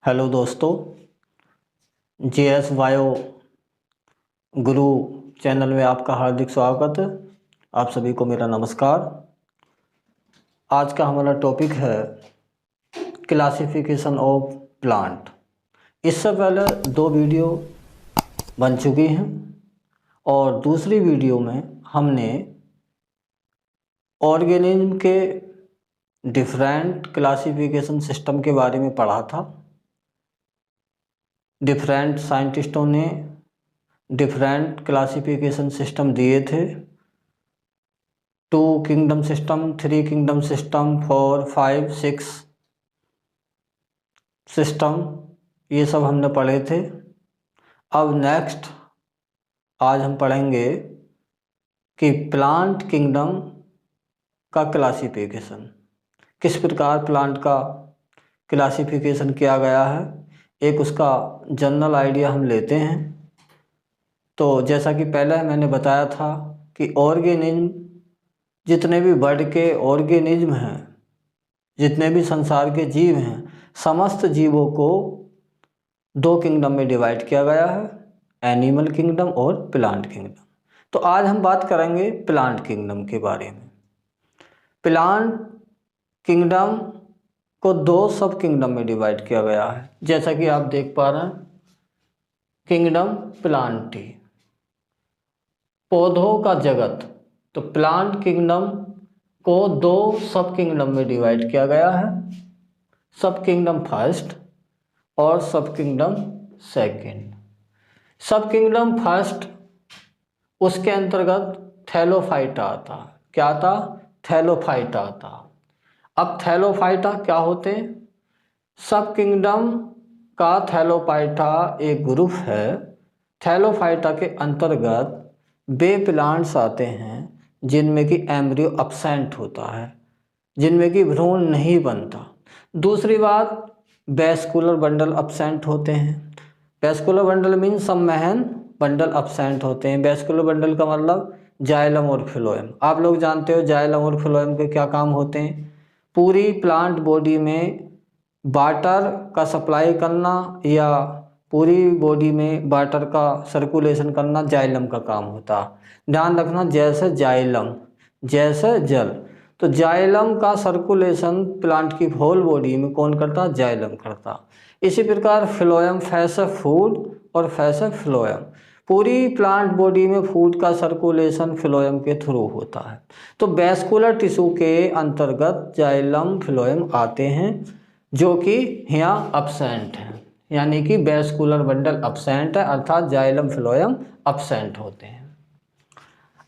Hello दोस्तों, JS bio गुरु channel में आपका हार्दिक स्वागत है। आप सभी को मेरा नमस्कार। आज का हमारा टॉपिक है क्लासिफिकेशन ऑफ प्लांट। इससे पहले 2 वीडियो बन चुकी हैं और दूसरी वीडियो में हमने ऑर्गेनिज्म के डिफरेंट क्लासिफिकेशन सिस्टम के बारे में पढ़ा था। डिफरेंट साइंटिस्टों ने डिफरेंट क्लासिफिकेशन सिस्टम दिए थे, 2 kingdom system, 3 kingdom system, 4, 5, 6 system, ये सब हमने पढ़े थे। अब नेक्स्ट आज हम पढ़ेंगे कि प्लांट किंगडम का क्लासिफिकेशन, किस प्रकार प्लांट का क्लासिफिकेशन किया गया है। एक उसका जनरल आइडिया हम लेते हैं। तो जैसा कि पहले मैंने बताया था कि ऑर्गेनिज्म, जितने भी वर्ल्ड के ऑर्गेनिज्म हैं, जितने भी संसार के जीव हैं, समस्त जीवों को 2 किंगडम में डिवाइड किया गया है, एनिमल किंगडम और प्लांट किंगडम। तो आज हम बात करेंगे प्लांट किंगडम के बारे में। प्लांट किंगडम को 2 सब किंगडम में डिवाइड किया गया है, जैसा कि आप देख पा रहे हैं। किंगडम प्लांटी, पौधों का जगत। तो प्लांट किंगडम को 2 सब किंगडम में डिवाइड किया गया है, सब किंगडम फर्स्ट और सब किंगडम सेकंड। सब किंगडम फर्स्ट, उसके अंतर्गत थैलोफाइटा आता। क्या आता? थैलोफाइटा आता। अब थैलोफाइटा क्या होते हैं? सब किंगडम का थैलोफाइटा एक ग्रुप है। थैलोफाइटा के अंतर्गत वे प्लांट्स आते हैं जिनमें कि एम्ब्रियो अब्सेंट होता है, जिनमें कि भ्रूण नहीं बनता। दूसरी बात, वैस्कुलर बंडल अब्सेंट होते हैं। वैस्कुलर बंडल मीन संवहन बंडल अब्सेंट होते हैं। वैस्कुलर बंडल का मतलब जाइलम और फ्लोएम। आप लोग जानते हो जाइलम और फ्लोएम के क्या काम होते हैं। पूरी प्लांट बॉडी में वाटर का सप्लाई करना या पूरी बॉडी में वाटर का सर्कुलेशन करना जाइलम का काम होता। ध्यान रखना, जैसे जाइलम जैसे जल, तो जाइलम का सर्कुलेशन प्लांट की होल बॉडी में कौन करता? जाइलम करता। इसी प्रकार फ्लोएम, फैसे फूड और फैसे फ्लोएम, पूरी प्लांट बॉडी में फूड का सर्कुलेशन फ्लोएम के थ्रू होता है। तो वैस्कुलर टिश्यू के अंतर्गत जाइलम फ्लोएम आते हैं, जो कि यहाँ अब्सेंट है, यानी कि वैस्कुलर बंडल अब्सेंट है, अर्थात जाइलम फ्लोएम अब्सेंट होते हैं।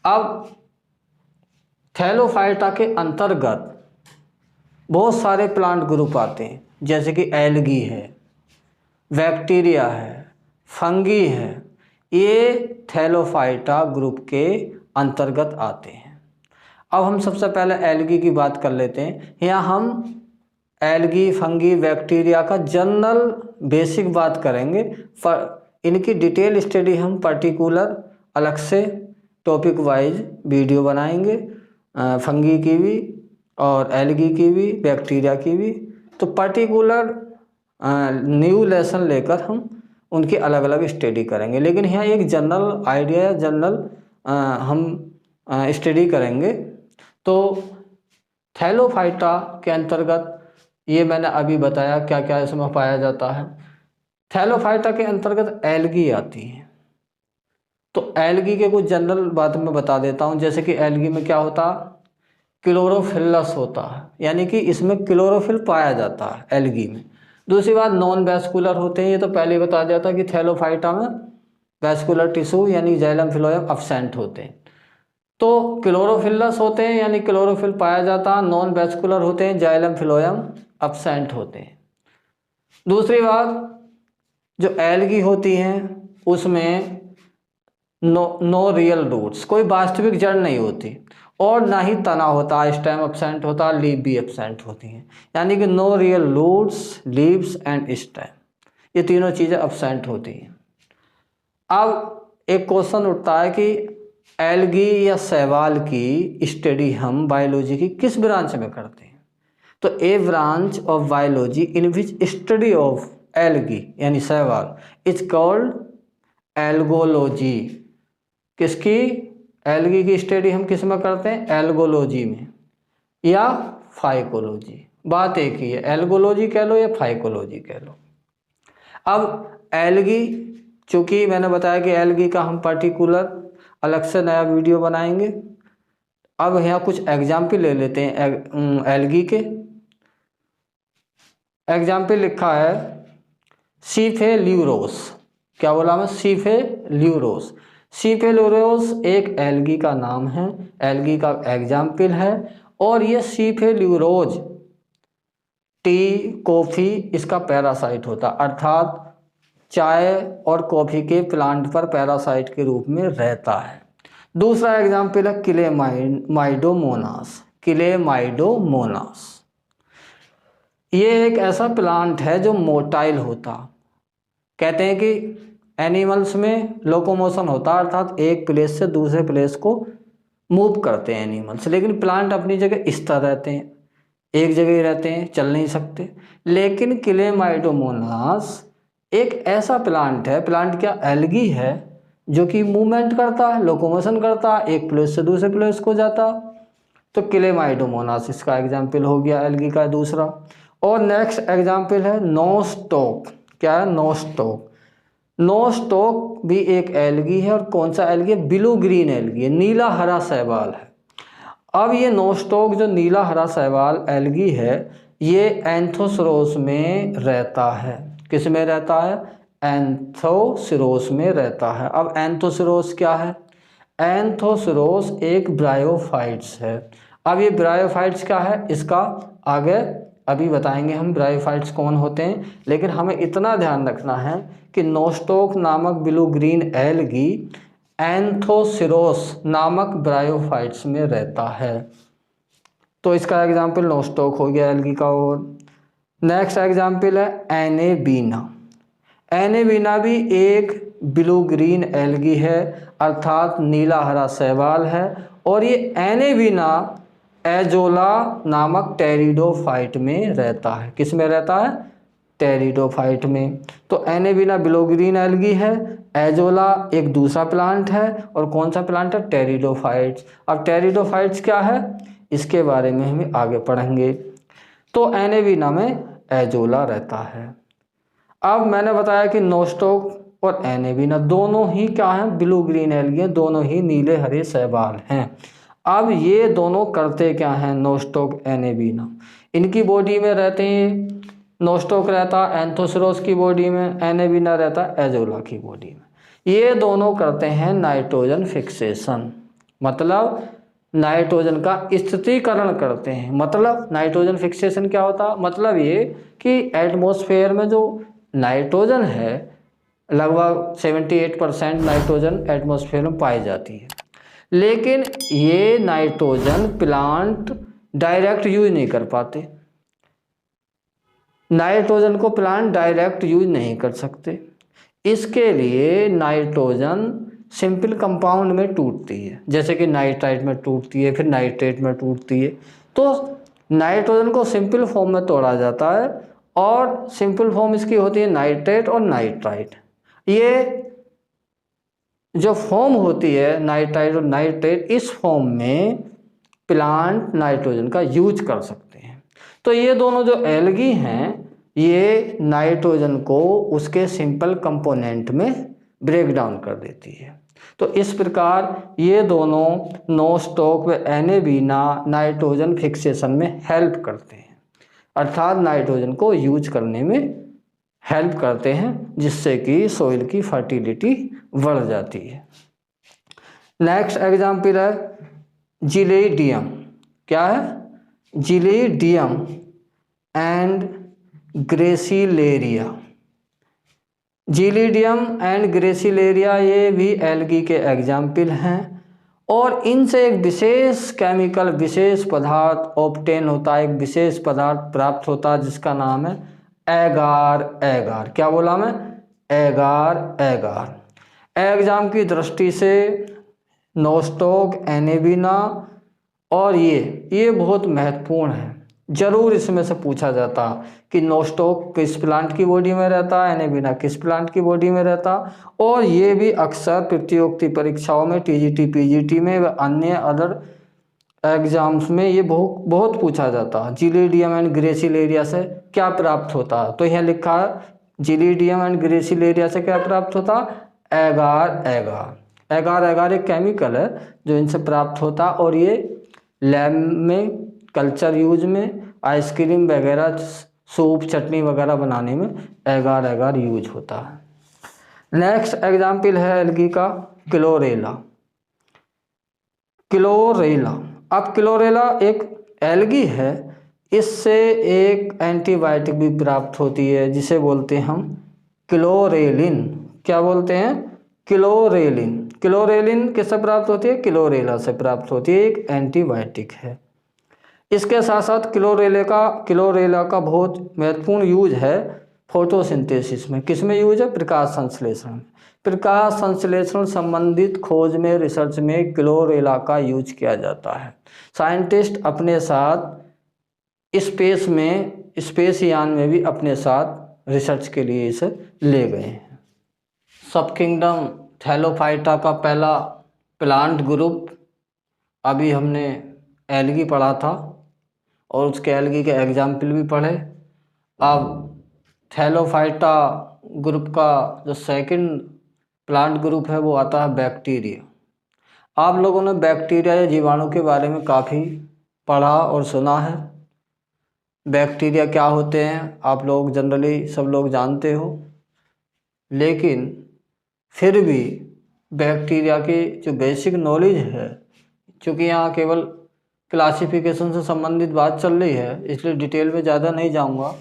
अब थैलोफाइटा के अंतर्गत बहुत सारे प्लांट ग्रुप आते हैं, जैसे कि एल्गी है, बैक्टीरिया है, फंगी है। ये थैलोफाइटा ग्रुप के अंतर्गत आते हैं। अब हम सबसे पहले एल्गी की बात कर लेते हैं। यहाँ हम एल्गी, फंगी, बैक्टीरिया का जनरल बेसिक बात करेंगे। इनकी डिटेल स्टडी हम पर्टिकुलर अलग से टॉपिक वाइज वीडियो बनाएंगे, फंगी की भी और एल्गी की भी, बैक्टीरिया की भी। तो पर्टिकुलर न्यू लेसन लेकर हम उनकी अलग अलग स्टडी करेंगे, लेकिन यहाँ एक जनरल आइडिया, जनरल हम स्टडी करेंगे। तो थैलोफाइटा के अंतर्गत ये मैंने अभी बताया क्या क्या इसमें पाया जाता है। थैलोफाइटा के अंतर्गत एल्गी आती है। तो एल्गी के कुछ जनरल बात मैं बता देता हूँ। जैसे कि एल्गी में क्या होता? क्लोरोफिलस होता है, यानी कि इसमें क्लोरोफिल पाया जाता है एल्गी में। दूसरी बात, नॉन वैस्कुलर होते हैं। ये तो पहले ही बता दिया था कि थैलोफाइटा में वैस्कुलर टिश्यू यानी जाइलम फ्लोएम अब्सेंट होते हैं। तो क्लोरोफिलस होते हैं, यानी क्लोरोफिल पाया जाता है। नॉन वैस्कुलर होते हैं, जाइलम फ्लोएम अब्सेंट होते हैं। दूसरी बात, जो एल्गी होती हैं उसमें नो रियल रूट्स, कोई वास्तविक जड़ नहीं होती, और ना ही तना होता, स्टेम अब्सेंट होता, लीव भी अब्सेंट होती हैं। यानी कि no real roots, leaves and stem, ये तीनों चीज़ें अब्सेंट होती हैं। अब एक क्वेश्चन उठता है कि एल्गी या शैवाल की स्टडी हम बायोलॉजी की किस ब्रांच में करते हैं? तो a branch of biology in which study of algae यानी शैवाल, इट्स कॉल्ड एल्गोलॉजी। किसकी? एल्गी की स्टडी हम किस में करते हैं? एल्गोलॉजी में या फाइकोलॉजी, बात एक ही है, एल्गोलॉजी कह लो या फाइकोलॉजी कह लो। अब एल्गी, चूंकि मैंने बताया कि एल्गी का हम पर्टिकुलर अलग से नया वीडियो बनाएंगे। अब यहाँ कुछ एग्जाम्पल ले लेते हैं एल्गी के। एग्जाम्पल लिखा है सीफेल्यूरोस। क्या बोला मैं? सीफेल्यूरोस। सीफेल्यूरोस एक एल्गी का नाम है, एल्गी का एग्जाम्पल है। और ये सीफेल्यूरोज टी, कॉफ़ी इसका पैरासाइट होता, अर्थात चाय और कॉफ़ी के प्लांट पर पैरासाइट के रूप में रहता है। दूसरा एग्जाम्पल है क्लेमाइडोमोनास। क्लेमाइडोमोनास ये एक ऐसा प्लांट है जो मोटाइल होता। कहते हैं कि एनिमल्स में लोकोमोशन होता, अर्थात एक प्लेस से दूसरे प्लेस को मूव करते हैं एनिमल्स, लेकिन प्लांट अपनी जगह स्थिर रहते हैं, एक जगह ही रहते हैं, चल नहीं सकते। लेकिन क्लेमाइडोमोनास एक ऐसा प्लांट है, प्लांट क्या एल्गी है, जो कि मूवमेंट करता है, लोकोमोशन करता है, एक प्लेस से दूसरे प्लेस को जाता। तो क्लेमाइडोमोनास इसका एग्जाम्पल हो गया एल्गी का दूसरा। और नेक्स्ट एग्जाम्पल है नोस्टॉक। क्या है? नोस्टॉक। नोस्टॉक भी एक एल्गी है, और कौन सा एल्गी है? ब्लू ग्रीन एल्गी है, नीला हरा शैवाल है। अब ये नोस्टॉक जो नीला हरा शैवाल एल्गी है, ये एंथोसरोस में रहता है। किस में रहता है? एंथोसरोस में रहता है। अब एंथोसरोस क्या है? एंथोसरोस एक ब्रायोफाइट्स है। अब ये ब्रायोफाइट्स क्या है, इसका आगे अभी बताएंगे हम ब्रायोफाइट्स कौन होते हैं। लेकिन हमें इतना ध्यान रखना है कि नोस्टॉक नामक ब्लू ग्रीन एल्गी एंथोसिरोस नामक ब्रायोफाइट्स में रहता है। तो इसका एग्जाम्पल नोस्टॉक हो गया एल्गी का। और नेक्स्ट एग्जाम्पल है एनेबीना। एनेबीना भी एक ब्लू ग्रीन एल्गी है, अर्थात नीला हरा शैवाल है। और ये एनेबीना एजोला नामक टेरिडोफाइट में रहता है। किस में रहता है? टेरिडोफाइट में। तो एनेबीना ब्लू ग्रीन एल्गी है, एजोला एक दूसरा प्लांट है, और कौन सा प्लांट है? टेरिडोफाइट्स। अब टेरिडोफाइट्स क्या है, इसके बारे में हमें आगे पढ़ेंगे। तो एनेबीना में एजोला रहता है। अब मैंने बताया कि नोस्टॉक और एनेबीना दोनों ही क्या हैं? ब्लू ग्रीन एल्गी हैं, दोनों ही नीले हरे शैवाल हैं। अब ये दोनों करते क्या हैं? नोस्टॉक एनेबीना इनकी बॉडी में रहते हैं, नोस्टॉक रहता एंथोसरोस की बॉडी में, एनेबीना रहता एजोला की बॉडी में। ये दोनों करते हैं नाइट्रोजन फिक्सेशन, मतलब नाइट्रोजन का स्थिरीकरण करते हैं। मतलब नाइट्रोजन फिक्सेशन क्या होता? मतलब ये कि एटमॉस्फेयर में जो नाइट्रोजन है, लगभग 78% नाइट्रोजन एटमॉस्फेयर में पाई जाती है, लेकिन ये नाइट्रोजन प्लांट डायरेक्ट यूज नहीं कर पाते। नाइट्रोजन को प्लांट डायरेक्ट यूज नहीं कर सकते। इसके लिए नाइट्रोजन सिंपल कंपाउंड में टूटती है, जैसे कि नाइट्राइट में टूटती है, फिर नाइट्रेट में टूटती है। तो नाइट्रोजन को सिंपल फॉर्म में तोड़ा जाता है, और सिंपल फॉर्म इसकी होती है नाइट्रेट और नाइट्राइट। ये जो फॉर्म होती है नाइट्राइट और नाइट्रेट, इस फॉर्म में प्लांट नाइट्रोजन का यूज कर सकते हैं। तो ये दोनों जो एल्गी हैं, ये नाइट्रोजन को उसके सिंपल कंपोनेंट में ब्रेक डाउन कर देती है। तो इस प्रकार ये दोनों नोस्टॉक व एनेबीना नाइट्रोजन फिक्सेशन में हेल्प करते हैं, अर्थात नाइट्रोजन को यूज करने में हेल्प करते हैं, जिससे कि सॉइल की फर्टिलिटी बढ़ जाती है। नेक्स्ट एग्जाम्पल है जिलेडियम। क्या है? Gelidium and gracilaria. Gelidium and gracilaria ये भी एल्गी के एग्जाम्पल हैं, और इनसे एक विशेष केमिकल, विशेष पदार्थ ऑब्टेन होता है, एक विशेष पदार्थ प्राप्त होता है, जिसका नाम है एगार। एगार क्या बोला मैं? एगार। एगार एग्जाम की दृष्टि से नोस्टॉक, एनेबीना और ये बहुत महत्वपूर्ण है। जरूर इसमें से पूछा जाता कि नोस्टॉक किस प्लांट की बॉडी में रहता है, एनेबिना किस प्लांट की बॉडी में रहता। और ये भी अक्सर प्रतियोगिता परीक्षाओं में, टीजीटी पीजीटी में व अन्य अदर एग्जाम्स में ये बहुत बहुत पूछा जाता है। जिलीडियम एंड ग्रेसिलेरिया से क्या प्राप्त होता है? तो यहाँ लिखा है जिलीडियम एंड ग्रेसिलेरिया से क्या प्राप्त होता? एगार एगार एगार एगार एक केमिकल है जो इनसे प्राप्त होता, और ये लैब में कल्चर यूज में आइसक्रीम वगैरह, सूप, चटनी वगैरह बनाने में एगार एगार यूज होता है। नेक्स्ट एग्जाम्पल है एल्गी का क्लोरेला। क्लोरेला, अब क्लोरेला एक एल्गी है, इससे एक एंटीबायोटिक भी प्राप्त होती है जिसे बोलते हैं हम क्लोरेलिन। क्या बोलते हैं? क्लोरेलिन। क्लोरेलिन किससे प्राप्त होती है? क्लोरेला से प्राप्त होती है, एक एंटीबायोटिक है। इसके साथ साथ क्लोरेला का बहुत महत्वपूर्ण यूज है फोटोसिंथेसिस में। किस में यूज है? प्रकाश संश्लेषण। प्रकाश संश्लेषण संबंधित खोज में, रिसर्च में क्लोरेला का यूज किया जाता है। साइंटिस्ट अपने साथ स्पेस यान में भी अपने साथ रिसर्च के लिए इसे ले गए हैं। सब किंगडम थैलोफाइटा का पहला प्लांट ग्रुप, अभी हमने एल्गी पढ़ा था और उसके एल्गी के एग्जाम्पल भी पढ़े। अब थैलोफाइटा ग्रुप का जो सेकंड प्लांट ग्रुप है वो आता है बैक्टीरिया। आप लोगों ने बैक्टीरिया या जीवाणु के बारे में काफ़ी पढ़ा और सुना है। बैक्टीरिया क्या होते हैं आप लोग जनरली सब लोग जानते हो, लेकिन फिर भी बैक्टीरिया की जो बेसिक नॉलेज है, क्योंकि यहाँ केवल क्लासिफिकेशन से संबंधित बात चल रही है इसलिए डिटेल में ज़्यादा नहीं जाऊँगा।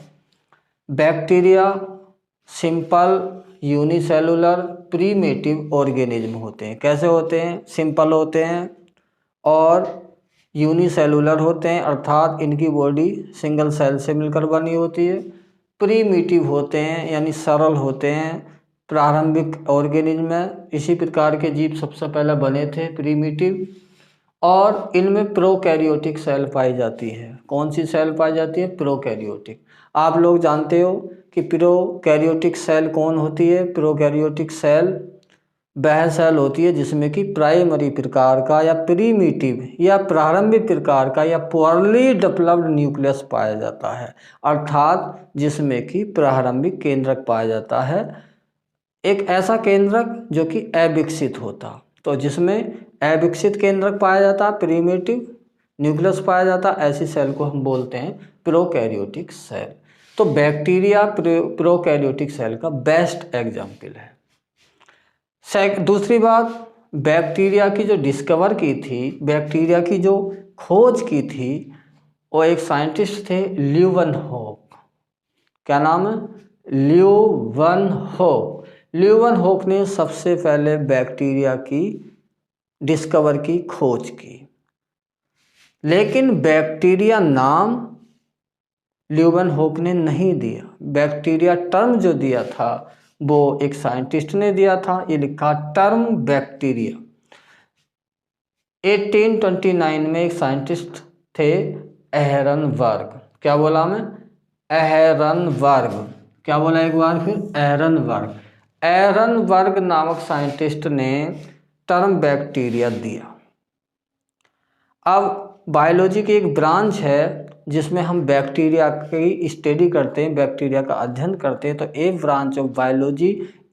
Bacteria simple unicellular primitive organism होते हैं। कैसे होते हैं? सिंपल होते हैं और यूनिसेलुलर होते हैं, अर्थात इनकी बॉडी सिंगल सेल से मिलकर बनी होती है। प्रीमेटिव होते हैं यानी सरल होते हैं, प्रारंभिक ऑर्गेनिज्म है। इसी प्रकार के जीव सबसे पहले बने थे, प्रीमेटिव। और इनमें प्रोकैरियोटिक सेल पाई जाती है। कौन सी सेल पाई जाती है? प्रोकैरियोटिक। आप लोग जानते हो कि प्रोकैरियोटिक सेल कौन होती है? प्रोकैरियोटिक सेल वह सेल होती है जिसमें कि प्राइमरी प्रकार का या प्रीमिटिव या प्रारंभिक प्रकार का या पुअरली डेवलप्ड न्यूक्लियस पाया जाता है, अर्थात जिसमें कि प्रारंभिक केंद्रक पाया जाता है। एक ऐसा केंद्रक जो कि अविकसित होता, तो जिसमें अविकसित केंद्रक पाया जाता, प्रीमिटिव न्यूक्लियस पाया जाता, ऐसी सेल को हम बोलते हैं प्रोकैरियोटिक सेल। तो बैक्टीरिया प्रोकैरियोटिक सेल का बेस्ट एग्जाम्पल है। दूसरी बात, बैक्टीरिया की जो डिस्कवर की थी, बैक्टीरिया की जो खोज की थी, वो एक साइंटिस्ट थे ल्यूवेनहोक। क्या नाम है? ल्यूवेनहोक। ल्यूवेनहोक ने सबसे पहले बैक्टीरिया की डिस्कवर की, खोज की। लेकिन बैक्टीरिया नाम ल्यूवेनहोक ने नहीं दिया। बैक्टीरिया टर्म जो दिया था वो एक साइंटिस्ट ने दिया था। ये लिखा टर्म बैक्टीरिया। 1829 में एक साइंटिस्ट थे एहरनबर्ग। क्या बोला मैं? एहरनबर्ग। क्या बोला एक बार फिर? एहरनबर्ग। एहरनबर्ग नामक साइंटिस्ट ने टर्म बैक्टीरिया दिया। अब बायोलॉजी की एक ब्रांच है जिसमें हम बैक्टीरिया की स्टडी करते हैं, बैक्टीरिया का अध्ययन करते हैं। तो a branch of biology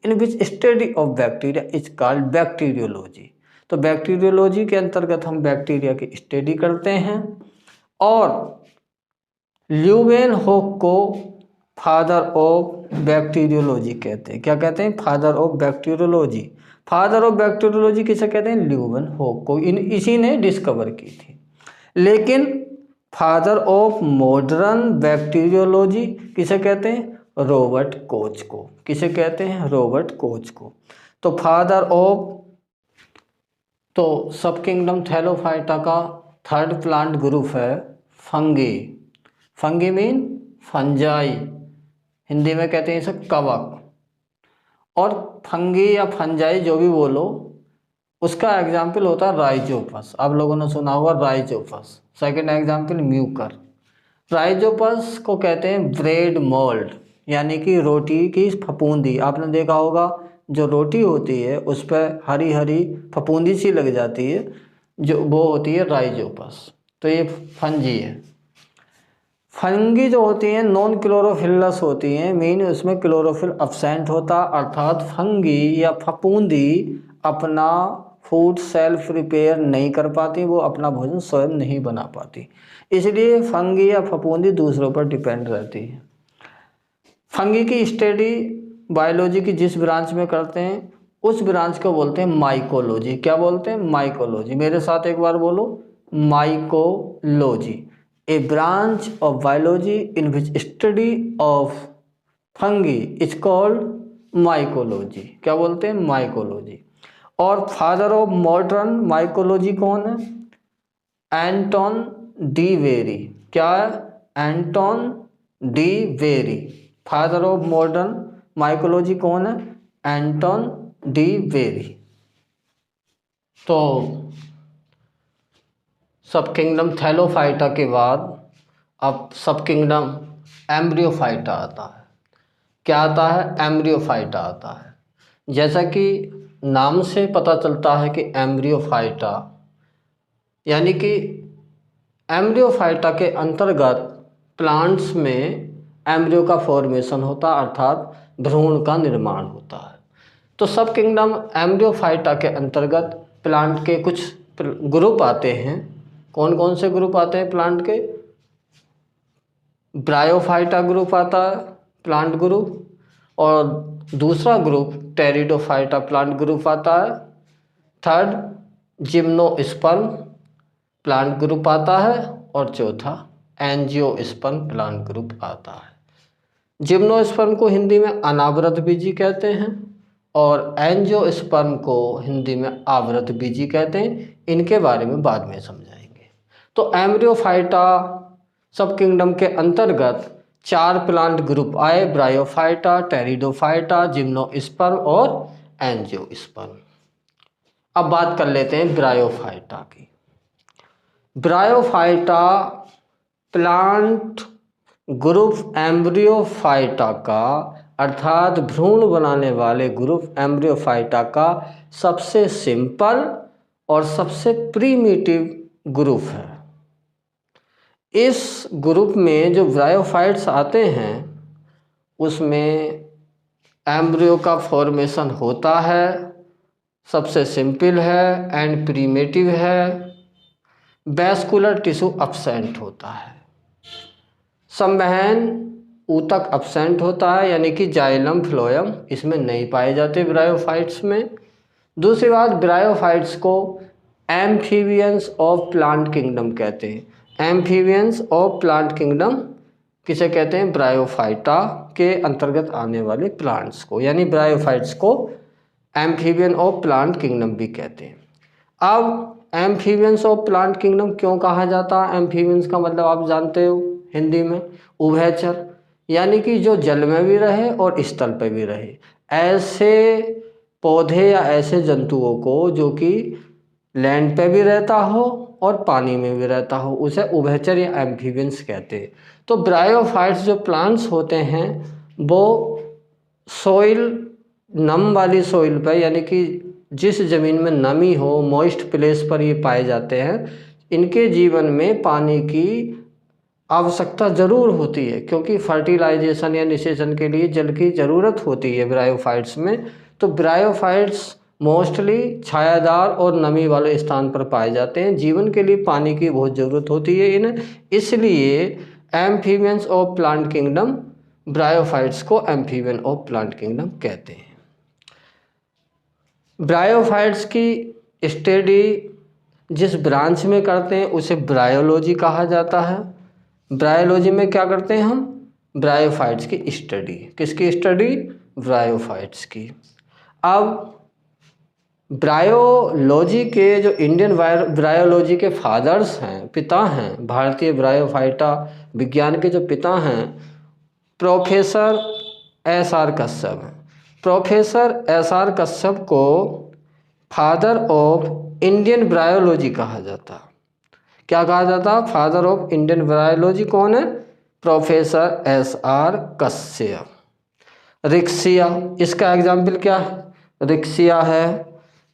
in which study of bacteria is called bacteriology. तो बैक्टीरियोलॉजी के अंतर्गत हम बैक्टीरिया की स्टडी करते हैं। और ल्यूवेनहोक को फादर ऑफ बैक्टीरियोलॉजी कहते हैं। क्या कहते हैं? Father of bacteriology. Father of bacteriology किसे कहते हैं? ल्यूवेनहोक को। इसी ने डिस्कवर की थी। लेकिन फादर ऑफ मॉडर्न बैक्टीरियोलॉजी किसे कहते हैं? रॉबर्ट कोच को। किसे कहते हैं? रॉबर्ट कोच को। तो फादर ऑफ, तो सब किंगडम थैलोफाइटा का थर्ड प्लांट ग्रुप है fungi. Fungi mean fungi, Hindi में कहते हैं इसे कवक। और फंगी या फंजाई जो भी बोलो, उसका एग्जाम्पल होता है राइजोपस। आप लोगों ने सुना होगा Rhizopus. Second example Mucor. Rhizopus को कहते हैं ब्रेड मोल्ड, यानी कि रोटी की फफूंदी। आपने देखा होगा जो रोटी होती है उस पर हरी हरी फफूंदी सी लग जाती है, जो वो होती है राइजोपस। तो ये फंजी है। फंगी जो होती हैं नॉन क्लोरोफिलस होती हैं, मीन उसमें क्लोरोफिल अब्सेंट होता, अर्थात फंगी या फफूंदी अपना फूड सेल्फ रिपेयर नहीं कर पाती, वो अपना भोजन स्वयं नहीं बना पाती, इसलिए फंगी या फफूंदी दूसरों पर डिपेंड रहती है। फंगी की स्टडी बायोलॉजी की जिस ब्रांच में करते हैं उस ब्रांच को बोलते हैं माइकोलॉजी। क्या बोलते हैं? माइकोलॉजी। मेरे साथ एक बार बोलो, mycology. A branch of biology in which study of fungi is called mycology. क्या बोलते हैं? माइकोलॉजी। और फादर ऑफ मॉडर्न माइकोलॉजी कौन है? Anton de very. क्या है? Anton de very. Father of modern mycology कौन है? Anton de very. तो सब किंगडम थैलोफाइटा के बाद अब सब किंगडम एम्ब्रियोफाइटा आता है। क्या आता है? एम्ब्रियोफाइटा आता है। जैसा कि नाम से पता चलता है कि एम्ब्रियोफाइटा, यानी कि एम्ब्रियोफाइटा के अंतर्गत प्लांट्स में एम्ब्रियो का फॉर्मेशन होता, अर्थात भ्रूण का निर्माण होता है। तो सब किंगडम एम्ब्रियोफाइटा के अंतर्गत प्लांट के कुछ ग्रुप आते हैं। कौन कौन से ग्रुप आते हैं प्लांट के? ब्रायोफाइटा ग्रुप आता है, प्लांट ग्रुप, और दूसरा ग्रुप टेरिडोफाइटा प्लांट ग्रुप आता है। थर्ड जिम्नोस्पर्म प्लांट ग्रुप आता है, और चौथा एंजियोस्पर्म प्लांट ग्रुप आता है। जिम्नोस्पर्म को हिंदी में अनावृत बीजी कहते हैं और एंजियोस्पर्म को हिंदी में आवृत बीजी कहते हैं। इनके बारे में बाद में समझाएंगे। तो एम्ब्रियोफाइटा सब किंगडम के अंतर्गत 4 प्लांट ग्रुप आए, ब्रायोफाइटा, टेरिडोफाइटा, जिम्नोस्पर्म और एंजियोस्पर्म। अब बात कर लेते हैं ब्रायोफाइटा की। ब्रायोफाइटा प्लांट ग्रुप एम्ब्रियोफाइटा का, अर्थात भ्रूण बनाने वाले ग्रुप एम्ब्रियोफाइटा का सबसे सिंपल और सबसे प्रीमिटिव ग्रुप है। इस ग्रुप में जो ब्रायोफाइट्स आते हैं उसमें एम्ब्रियो का फॉर्मेशन होता है, सबसे सिंपल है एंड प्रीमिटिव है, वैस्कुलर टिश्यू अब्सेंट होता है, संवहन ऊतक अब्सेंट होता है, यानी कि जाइलम फ्लोएम इसमें नहीं पाए जाते ब्रायोफाइट्स में। दूसरी बात, ब्रायोफाइट्स को एम्फीबियंस ऑफ प्लांट किंगडम कहते हैं। एम्फीबियंस ऑफ प्लांट किंगडम किसे कहते हैं? ब्रायोफाइटा के अंतर्गत आने वाले प्लांट्स को, यानी ब्रायोफाइट्स को एम्फीबियन ऑफ प्लांट किंगडम भी कहते हैं। अब एम्फीबियंस ऑफ प्लांट किंगडम क्यों कहा जाता है? एम्फीबियंस का मतलब आप जानते हो हिंदी में उभयचर, यानी कि जो जल में भी रहे और स्थल पर भी रहे। ऐसे पौधे या ऐसे जंतुओं को जो कि लैंड पे भी रहता हो और पानी में भी रहता हो, उसे उभयचर या एम्फीबियंस कहते हैं। तो ब्रायोफाइट्स जो प्लांट्स होते हैं वो सॉइल, नम वाली सॉइल पर, यानी कि जिस ज़मीन में नमी हो, मॉइस्ट प्लेस पर ये पाए जाते हैं। इनके जीवन में पानी की आवश्यकता ज़रूर होती है, क्योंकि फर्टिलाइजेशन या निषेचन के लिए जल की ज़रूरत होती है ब्रायोफाइट्स में। तो ब्रायोफाइट्स मोस्टली छायादार और नमी वाले स्थान पर पाए जाते हैं। जीवन के लिए पानी की बहुत ज़रूरत होती है इन्हें, इसलिए amphibians of plant kingdom bryophytes को एम्फीबियन ऑफ प्लांट किंगडम कहते हैं। ब्रायोफाइट्स की स्टडी जिस ब्रांच में करते हैं उसे ब्रायोलॉजी कहा जाता है। ब्रायोलॉजी में क्या करते हैं हम? ब्रायोफाइट्स की स्टडी। किसकी स्टडी? ब्रायोफाइट्स की। अब ब्रायोलॉजी के जो इंडियन ब्रायोलॉजी के फादर्स हैं, पिता हैं, भारतीय ब्रायोफाइटा विज्ञान के जो पिता हैं, प्रोफेसर एस.आर. कश्यप हैं। Professor SR. कश्यप को फादर ऑफ इंडियन ब्रायोलॉजी कहा जाता। क्या कहा जाता? फादर ऑफ इंडियन ब्रायोलॉजी कौन है? Professor SR Kashyap. रिक्सिया, इसका एग्जाम्पल क्या है? रिक्सिया है,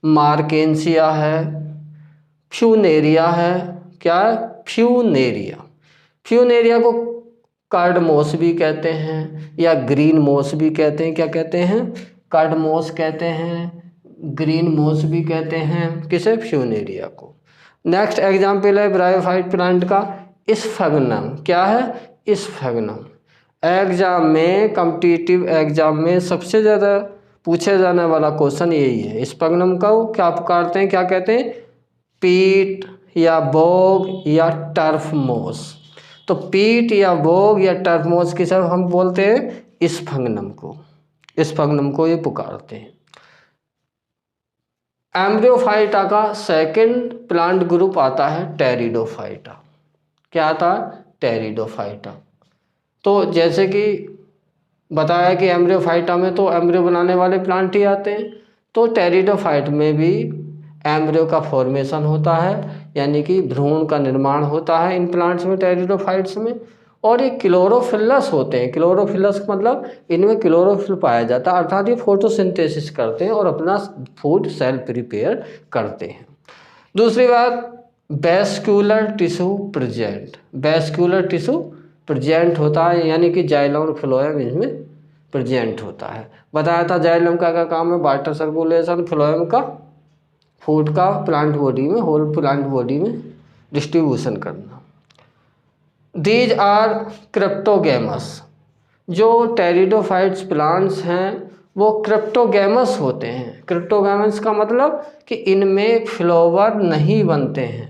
मार्केंसिया है, फ्यूनेरिया है। क्या है? फ्यूनेरिया। फ्यूनेरिया को कार्डमोस भी कहते हैं या ग्रीन मोस भी कहते हैं। क्या कहते हैं? कार्डमोस कहते हैं, ग्रीन मोस भी कहते हैं। किसे? फ्यूनेरिया को। नेक्स्ट एग्जाम्पल है ब्रायोफाइट प्लांट का स्फेगनम। क्या है? स्फेगनम। एग्जाम में, कॉम्पिटिटिव एग्जाम में सबसे ज़्यादा पूछे जाने वाला क्वेश्चन यही है। स्फेगनम को क्या पुकारते हैं? क्या कहते हैं? पीट या बोग या टर्फ मोस। तो पीट या बोग या टर्फ मोस की सब हम बोलते हैं स्फेगनम को। स्फेगनम को ये पुकारते हैं। एम्ब्रियोफाइटा का सेकंड प्लांट ग्रुप आता है टेरिडोफाइटा। क्या आता है? टेरिडोफाइटा। तो जैसे कि बताया कि एम्ब्रियोफाइटा में तो एम्ब्रियो बनाने वाले प्लांट ही आते हैं, तो टेरिडोफाइट में भी एम्ब्रियो का फॉर्मेशन होता है, यानी कि भ्रूण का निर्माण होता है इन प्लांट्स में, टेरिडोफाइट्स में। और ये क्लोरोफिलस होते हैं। क्लोरोफिलस मतलब इनमें क्लोरोफिल पाया जाता है, अर्थात ये फोटोसिंथेसिस करते हैं और अपना फूड सेल प्रिपेयर करते हैं। दूसरी बात, vascular tissue present. Vascular tissue present होता है, यानी कि जाइलम फ्लोएम इसमें प्रेजेंट होता है। बताया था जाइलम का क्या काम है? वाटर सर्कुलेशन, फ्लोएम का फूड का प्लांट बॉडी में, होल प्लांट बॉडी में डिस्ट्रीब्यूशन करना। These are cryptogams. जो टेरिडोफाइट्स प्लांट्स हैं वो क्रिप्टोगैमस होते हैं। क्रिप्टोगैमस का मतलब कि इनमें फ्लावर नहीं बनते हैं,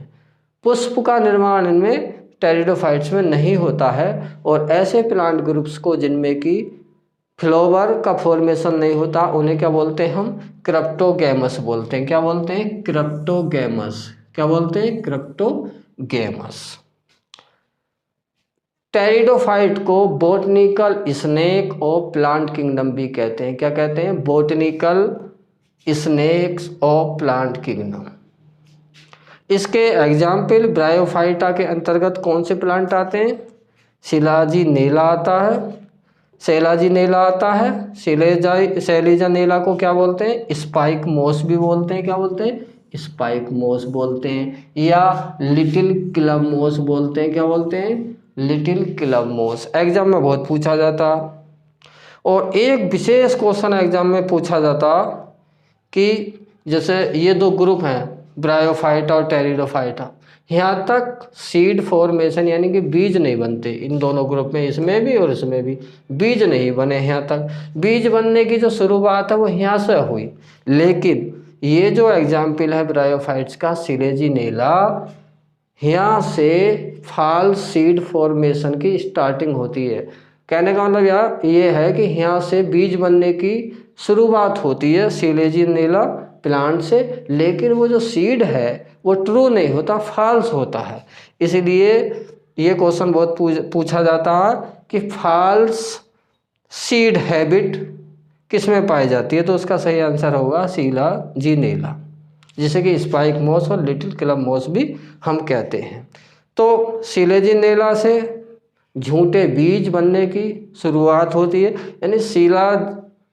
पुष्प का निर्माण इनमें टेरिडोफाइट्स में नहीं होता है। और ऐसे प्लांट ग्रुप्स को जिनमें कि फ्लावर का फॉर्मेशन नहीं होता उन्हें क्या बोलते हैं? हम क्रिप्टोगैमस बोलते हैं। क्या बोलते हैं? क्रिप्टोगैमस। क्या बोलते हैं? क्रिप्टोगैमस। टेरिडोफाइट को botanical snake of plant kingdom भी कहते हैं। क्या कहते हैं? Botanical snacks of plant kingdom. इसके एग्जाम्पल ब्रायोफाइटा के अंतर्गत कौन से प्लांट आते हैं? शिलाजिनेला आता है, सेलाजिनेला आता है। सेलिजानेला को क्या बोलते हैं? स्पाइक मोस भी बोलते हैं। क्या बोलते हैं? स्पाइक मोस बोलते हैं, या लिटिल क्लब मोस बोलते हैं। क्या बोलते हैं? लिटिल क्लब मोस। एग्जाम में बहुत पूछा जाता। और एक विशेष क्वेश्चन एग्जाम में पूछा जाता कि जैसे ये दो ग्रुप हैं, ब्रायोफाइटा और टेरिडोफाइटा, यहाँ तक सीड फॉर्मेशन यानी कि बीज नहीं बनते इन दोनों ग्रुप में, इसमें भी और इसमें भी बीज नहीं बने। यहाँ तक बीज बनने की जो शुरुआत है वो यहाँ से हुई। लेकिन ये जो एग्जाम्पल है ब्रायोफाइट्स का, सिलेजिनेला, यहाँ से फॉल्स सीड फॉर्मेशन की स्टार्टिंग होती है। कहने का मतलब यार ये है कि यहाँ से बीज बनने की शुरुआत होती है सिलेजिनेला प्लांट से, लेकिन वो जो सीड है वो ट्रू नहीं होता, फॉल्स होता है। इसलिए ये क्वेश्चन बहुत पूछा जाता है कि फॉल्स सीड हैबिट किस में पाई जाती है? तो उसका सही आंसर होगा सिलाजिनेला, जिसे कि स्पाइक मोस और लिटिल क्लब मोस भी हम कहते हैं। तो सिलेजिनेला से झूठे बीज बनने की शुरुआत होती है, यानी शीला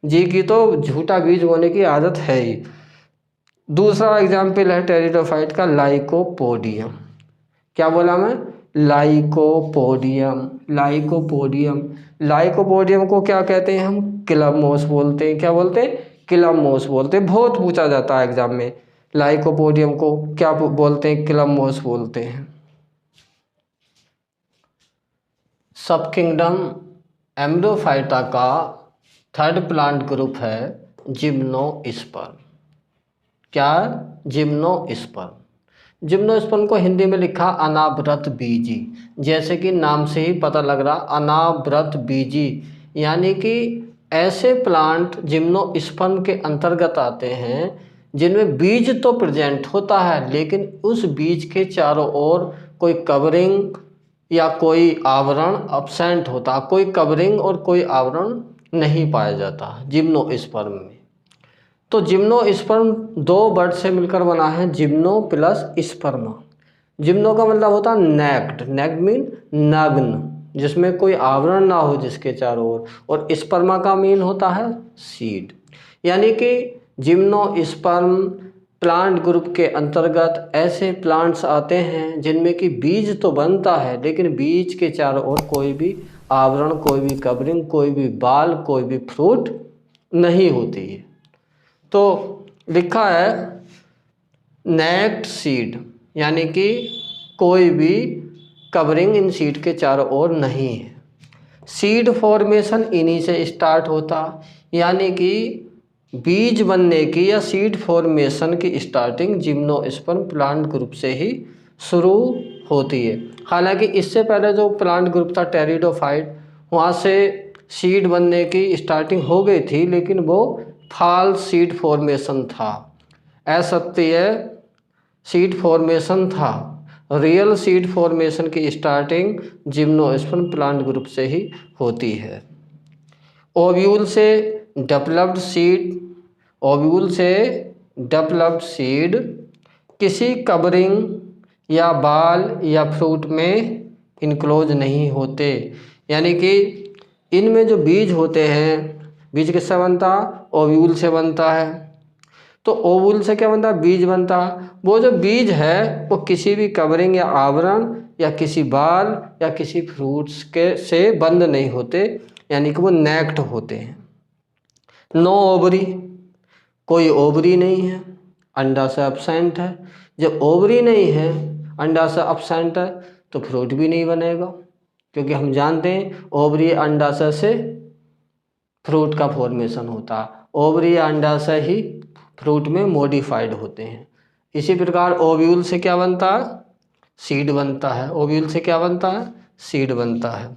जी की तो झूठा बीज बोने की आदत है ही। दूसरा एग्जाम्पल है टेरिडोफाइट का लाइकोपोडियम। क्या बोला मैं? लाइकोपोडियम। लाइकोपोडियम। लाइकोपोडियम को क्या कहते हैं हम? क्लब मोस बोलते हैं। क्या बोलते हैं? क्लब मोस बोलते हैं। बहुत पूछा जाता है एग्जाम में, लाइकोपोडियम को क्या बोलते हैं? क्लब मोस बोलते हैं। सब किंगडम एम्ब्रियोफाइटा का थर्ड प्लांट ग्रुप है जिम्नोस्पर्म। क्या? जिम्नोस्पर्म। जिम्नोस्पर्म को हिंदी में लिखा अनावृत बीजी। जैसे कि नाम से ही पता लग रहा, अनावृत बीजी, यानी कि ऐसे प्लांट जिम्नोस्पर्म के अंतर्गत आते हैं जिनमें बीज तो प्रेजेंट होता है, लेकिन उस बीज के चारों ओर कोई कवरिंग या कोई आवरण अब्सेंट होता, कोई कवरिंग और कोई आवरण नहीं पाया जाता जिम्नोस्पर्म में। तो जिम्नोस्पर्म दो वर्ड से मिलकर बना है, जिम्नो प्लस स्पर्मा। जिम्नो का मतलब होता है नेक्ड, नेक्ड मीन नग्न, जिसमें कोई आवरण ना हो जिसके चारों ओर, और स्पर्मा का मीन होता है सीड। यानी कि जिम्नोस्पर्म प्लांट ग्रुप के अंतर्गत ऐसे प्लांट्स आते हैं जिनमें कि बीज तो बनता है लेकिन बीज के चारों ओर कोई भी आवरण, कोई भी कवरिंग, कोई भी बाल, कोई भी फ्रूट नहीं होती है। तो लिखा है नेक्ड सीड, यानी कि कोई भी कवरिंग इन सीड के चारों ओर नहीं है। सीड फॉर्मेशन इन्हीं से स्टार्ट होता, यानी कि बीज बनने की या सीड फॉर्मेशन की स्टार्टिंग जिम्नोस्पर्म प्लांट ग्रुप से ही शुरू होती है। हालांकि इससे पहले जो प्लांट ग्रुप था टेरिडोफाइट, वहाँ से सीड बनने की स्टार्टिंग हो गई थी, लेकिन वो फॉल्स सीड फॉर्मेशन था, असत्य सीड फॉर्मेशन था। रियल सीड फॉर्मेशन की स्टार्टिंग जिम्नोस्पर्म प्लांट ग्रुप से ही होती है। ओव्यूल से डेवलप्ड सीड, ओव्यूल से डेवलप्ड सीड किसी कवरिंग या बाल या फ्रूट में इनक्लोज नहीं होते, यानी कि इनमें जो बीज होते हैं, बीज किससे बनता, ओव्यूल से बनता है। तो ओवूल से क्या बनता है, बीज बनता है। वो जो बीज है वो किसी भी कवरिंग या आवरण या किसी बाल या किसी फ्रूट्स के से बंद नहीं होते, यानी कि वो नेक्ट होते हैं। नो ओवरी, कोई ओवरी नहीं है, अंडा से एब्सेंट है। जब ओवरी नहीं है, अंडा से एब्सेंट है, तो फ्रूट भी नहीं बनेगा, क्योंकि हम जानते हैं ओवरी अंडाशय से फ्रूट का फॉर्मेशन होता है, ओवरी अंडाशय ही फ्रूट में मॉडिफाइड होते हैं। इसी प्रकार ओव्यूल से क्या बनता है, सीड बनता है। ओव्यूल से क्या बनता है, सीड बनता है।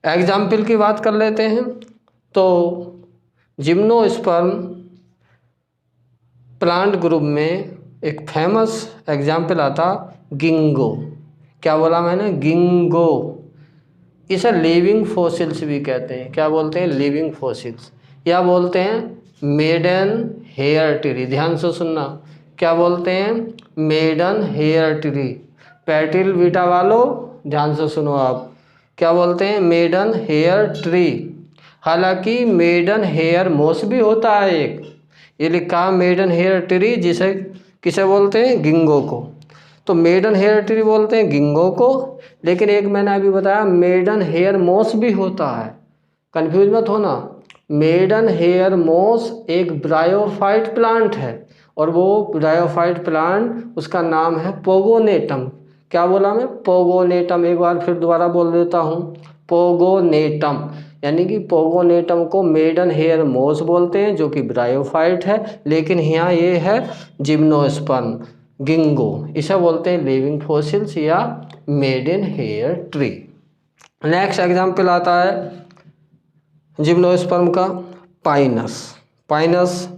एग्जाम्पल की बात कर लेते हैं तो जिम्नोस्पर्म प्लांट ग्रुप में एक फेमस एग्जाम्पल आता गिंगो। क्या बोला मैंने, गिंगो। इसे लिविंग फॉसिल्स भी कहते हैं। क्या बोलते हैं, लिविंग फॉसिल्स, या बोलते हैं मेडन हेयर ट्री। ध्यान से सुनना, क्या बोलते हैं, मेडन हेयर ट्री। पैटिल बीटा वालों ध्यान से सुनो आप, क्या बोलते हैं, मेडन हेयर ट्री। हालांकि मेडन हेयर मोस भी होता है एक, ये लिखा मेडन हेयर ट्री, जिसे किसे बोलते हैं, गिंगो को। तो मेडन हेयर ट्री बोलते हैं गिंगो को, लेकिन एक मैंने अभी बताया मेडन हेयर मोस भी होता है, कंफ्यूज मत होना। मेडन हेयर मोस एक ब्रायोफाइट प्लांट है, और वो ब्रायोफाइट प्लांट उसका नाम है पोगोनेटम। क्या बोला मैं, पोगोनेटम। एक बार फिर दोबारा बोल देता हूँ, पोगोनेटम। यानी कि पोगोनेटम को मेडन हेयर मोस बोलते हैं, जो कि ब्रायोफाइट है, लेकिन यहाँ ये है जिम्नोस्पर्म गिंगो। इसे बोलते हैं लिविंग फॉसिल्स या maiden hair tree. Next example आता है जिम्नोस्पर्म का पाइनस। पाइनस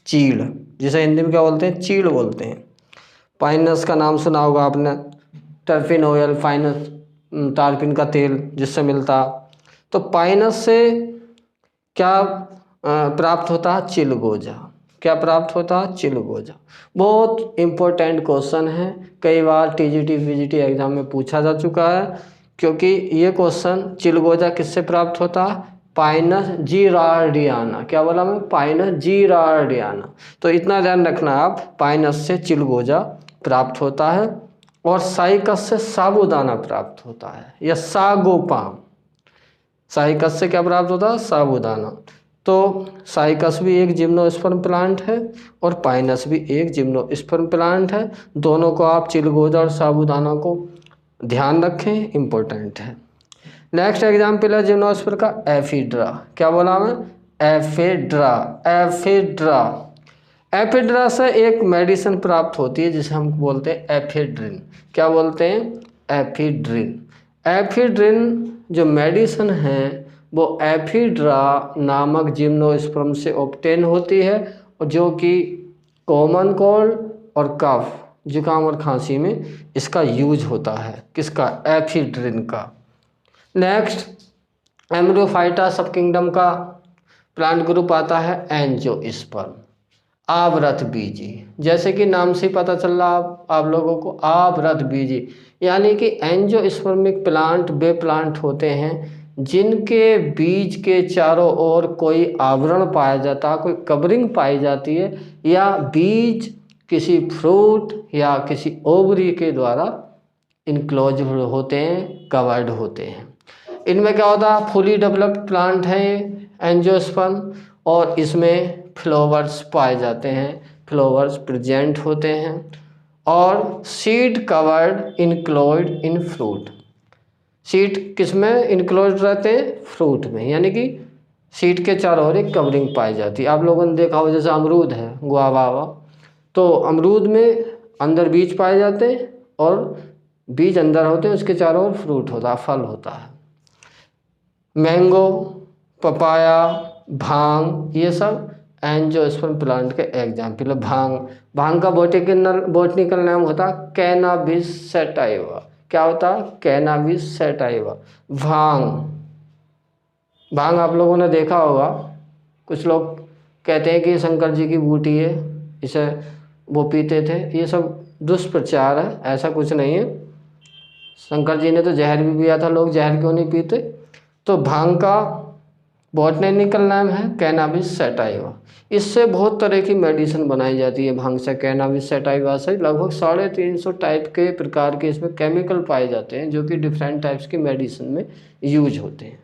चीड़, जिसे हिंदी में क्या बोलते हैं, चीड़ बोलते हैं। पाइनस का नाम सुना होगा आपने, टर्पिन ऑयल, पाइनस टारपिन का तेल जिससे मिलता। तो पाइनस से क्या प्राप्त होता है, चिलगोजा। क्या प्राप्त होता है, चिलगोजा। बहुत इम्पोर्टेंट क्वेश्चन है, कई बार टीजीटी वीजीटी एग्जाम में पूछा जा चुका है, क्योंकि ये क्वेश्चन चिलगोजा किससे प्राप्त होता है, पाइनस जीरार्डियाना। क्या बोला मैं, पाइनस जीरार्डियाना। तो इतना ध्यान रखना आप, पाइनस से चिलगोजा प्राप्त होता है, और साइकस से साबूदाना प्राप्त होता है, या सागोपाम। साइकस से क्या प्राप्त होता है, साबूदाना। तो साइकस भी एक जिम्नोस्पर्म प्लांट है और पाइनस भी एक जिम्नोस्पर्म प्लांट है। दोनों को आप चिलगोजा और साबूदाना को ध्यान रखें, इम्पोर्टेंट है। नेक्स्ट एग्जाम्पल है जिम्नोस्पर्म का एफिड्रा। क्या बोला मैं, एफिड्रा। एफिड्रा, एफिड्रा से एक मेडिसिन प्राप्त होती है जिसे हम बोलते हैं एफिड्रिन। क्या बोलते हैं, एफिड्रिन। एफिड्रिन जो मेडिसिन है वो एफिड्रा नामक जिम्नोस्पर्म से ऑब्टेन होती है, और जो कि कॉमन कोल्ड और कफ, जुकाम और खांसी में इसका यूज होता है। किसका, एफिड्रिन का। नेक्स्ट एम्ब्रियोफाइटा सब किंगडम का प्लांट ग्रुप आता है एंजियोस्पर्म। आवृतबीजी, जैसे कि नाम से पता चल रहा आप लोगों को, आवृतबीजी यानी कि एंजियोस्पर्मिक प्लांट वे प्लांट होते हैं जिनके बीज के चारों ओर कोई आवरण पाया जाता है, कोई कवरिंग पाई जाती है, या बीज किसी फ्रूट या किसी ओवरी के द्वारा इनक्लोज होते हैं, कवर्ड होते हैं। इनमें क्या होता है, फुली डेवलप्ड प्लांट है एंजियोस्पर्म, और इसमें फ्लावर्स पाए जाते हैं, फ्लावर्स प्रेजेंट होते हैं, और seed covered enclosed in fruit. Seed किस में इनक्लोज रहते हैं, फ्रूट में, यानी कि सीड के चारों ओर एक कवरिंग पाई जाती है। आप लोगों ने देखा हो जैसे अमरूद है, गुआवा, तो अमरूद में अंदर बीज पाए जाते हैं और बीज अंदर होते हैं, उसके चारों ओर फ्रूट होता है, फल होता है। मैंगो, पपाया, भांग, ये सब एंजियोस्पर्म प्लांट के एग्जाम्पल है। भांग का बॉटनिकल नाम होता है कैनाबिस सैटाइवा। क्या होता है, कैनाबिस सैटाइवा। भांग आप लोगों ने देखा होगा, कुछ लोग कहते हैं कि ये शंकर जी की बूटी है, इसे वो पीते थे, ये सब दुष्प्रचार है, ऐसा कुछ नहीं है। शंकर जी ने तो जहर भी पिया था, लोग जहर क्यों नहीं पीते। तो भांग का बॉटनिकल नाम है कैनाबिस सैटाइवा। इससे बहुत तरह की मेडिसिन बनाई जाती है भांग से। कैनाबिस सैटाइवा से लगभग 350 टाइप के प्रकार के इसमें केमिकल पाए जाते हैं जो कि डिफरेंट टाइप्स की मेडिसिन में यूज होते हैं।